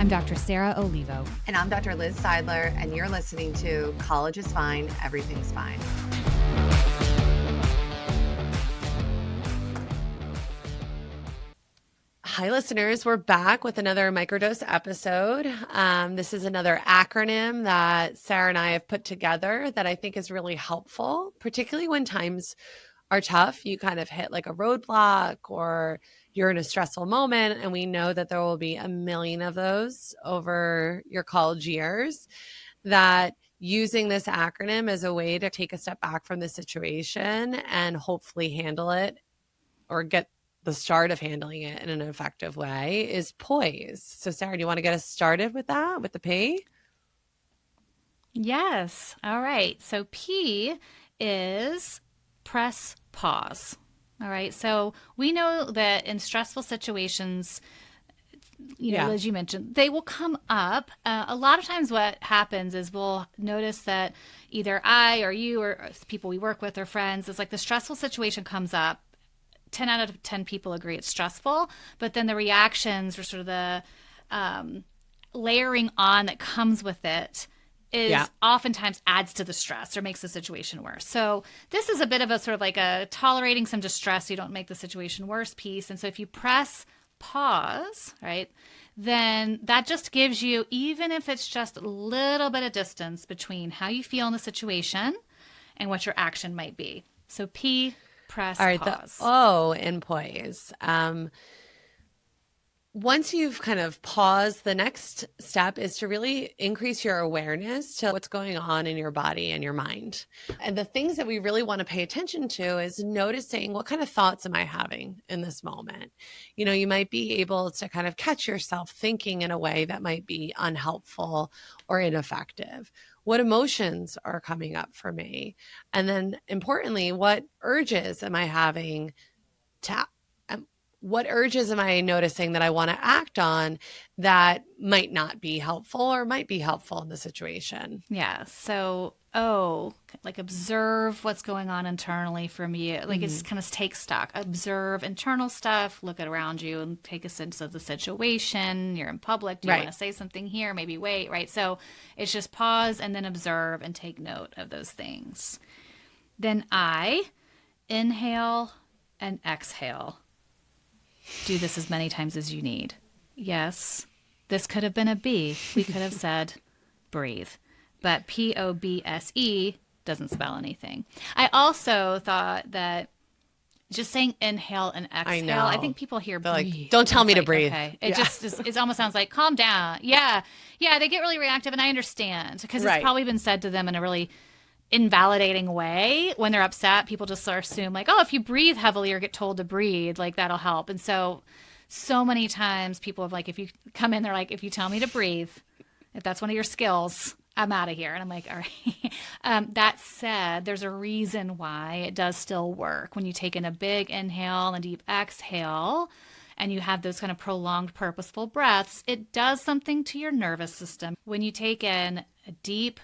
I'm Dr. Sarah Olivo. And I'm Dr. Liz Seidler, and you're listening to College is Fine, Everything's Fine. Hi, listeners. We're back with another MICRODOSE episode. This is another acronym that Sarah and I have put together that I think is really helpful, particularly when times are tough. You kind of hit like a roadblock or you're in a stressful moment, and we know that there will be a million of those over your college years, that using this acronym as a way to take a step back from the situation and hopefully handle it or get the start of handling it in an effective way is P.O.I.S.E. So Sarah, do you want to get us started with that, with the P? Yes. All right. So P is press pause. All right. So we know that in stressful situations, as you mentioned, they will come up. A lot of times what happens is we'll notice that either I or you or people we work with or friends, it's like the stressful situation comes up. 10 out of 10 people agree it's stressful, but then the reactions or sort of the layering on that comes with it is oftentimes adds to the stress or makes the situation worse. So this is a bit of a sort of like a tolerating some distress so you don't make the situation worse piece. And so if you press pause, right, then that just gives you, even if it's just a little bit of distance between how you feel in the situation and what your action might be. So P, press All right, pause. The O in P.O.I.S.E. Once you've kind of paused, the next step is to really increase your awareness to what's going on in your body and your mind. And the things that we really want to pay attention to is noticing what kind of thoughts am I having in this moment. You might be able to kind of catch yourself thinking in a way that might be unhelpful or ineffective. What emotions are coming up for me? And then importantly, what urges am I having to what urges am I noticing that I want to act on that might not be helpful or might be helpful in the situation? Yeah. So, like observe what's going on internally from you. Like it's kind of take stock, observe internal stuff, look at around you and take a sense of the situation. You're in public. Do you want to say something here? Maybe wait, right? So it's just pause and then observe and take note of those things. Then I inhale and exhale. Do this as many times as you need. Yes, this could have been a B. We could have said breathe. But P.O.I.S.E. doesn't spell anything. I also thought that just saying inhale and exhale, I think people hear breathe. Like, don't tell me to breathe. Okay. It it almost sounds like calm down. Yeah. Yeah, they get really reactive, and I understand because it's probably been said to them in a really invalidating way. When they're upset, people just sort of assume like, oh, if you breathe heavily or get told to breathe, like that'll help. And so many times people have like, if you come in, they're like, if you tell me to breathe, if that's one of your skills, I'm out of here. And I'm like, all right. That said, there's a reason why it does still work. When you take in a big inhale and a deep exhale, and you have those kind of prolonged, purposeful breaths, it does something to your nervous system. When you take in a deep,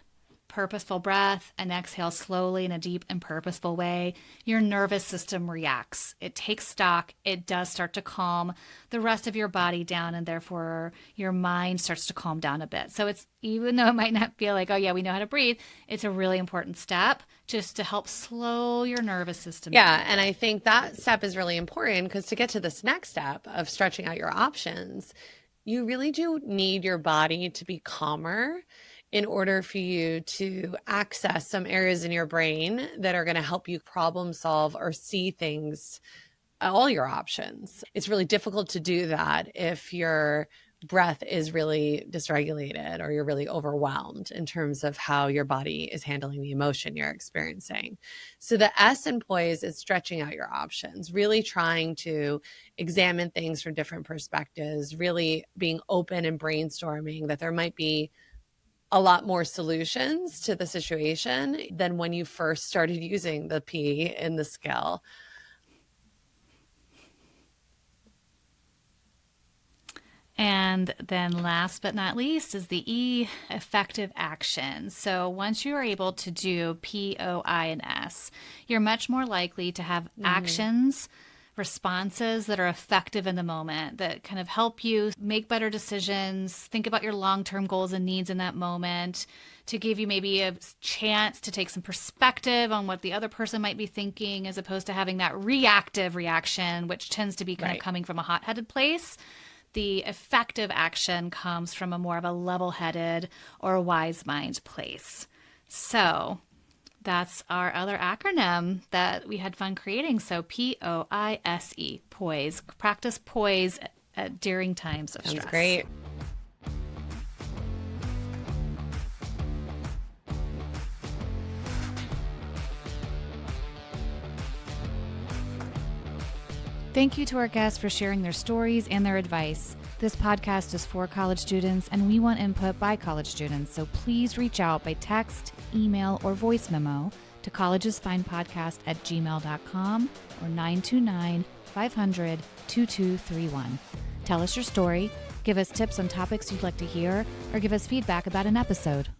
purposeful breath and exhale slowly in a deep and purposeful way, your nervous system reacts. It takes stock. It does start to calm the rest of your body down, and therefore your mind starts to calm down a bit. So it's, even though it might not feel like, oh yeah, we know how to breathe, it's a really important step just to help slow your nervous system down. Yeah, and I think that step is really important because to get to this next step of stretching out your options, you really do need your body to be calmer in order for you to access some areas in your brain that are going to help you problem solve or see things, all your options. It's really difficult to do that if your breath is really dysregulated or you're really overwhelmed in terms of how your body is handling the emotion you're experiencing. So the S in P.O.I.S.E. is stretching out your options, really trying to examine things from different perspectives, really being open and brainstorming that there might be a lot more solutions to the situation than when you first started using the P in the skill. And then last but not least is the E, effective action. So once you are able to do P, O, I, and S, you're much more likely to have actions responses that are effective in the moment, that kind of help you make better decisions, think about your long-term goals and needs in that moment, to give you maybe a chance to take some perspective on what the other person might be thinking, as opposed to having that reactive reaction, which tends to be kind of coming from a hot-headed place. The effective action comes from a more of a level-headed or a wise mind place. So that's our other acronym that we had fun creating. So P.O.I.S.E, poise. Practice poise during times of stress. Sounds great. Thank you to our guests for sharing their stories and their advice. This podcast is for college students, and we want input by college students, so please reach out by text, email, or voice memo to collegesfinepodcast@gmail.com or 929-500-2231. Tell us your story, give us tips on topics you'd like to hear, or give us feedback about an episode.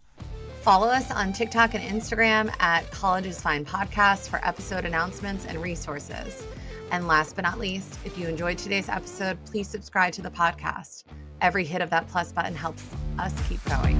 Follow us on TikTok and Instagram at Colleges Fine Podcast for episode announcements and resources. And last but not least, if you enjoyed today's episode, please subscribe to the podcast. Every hit of that plus button helps us keep going.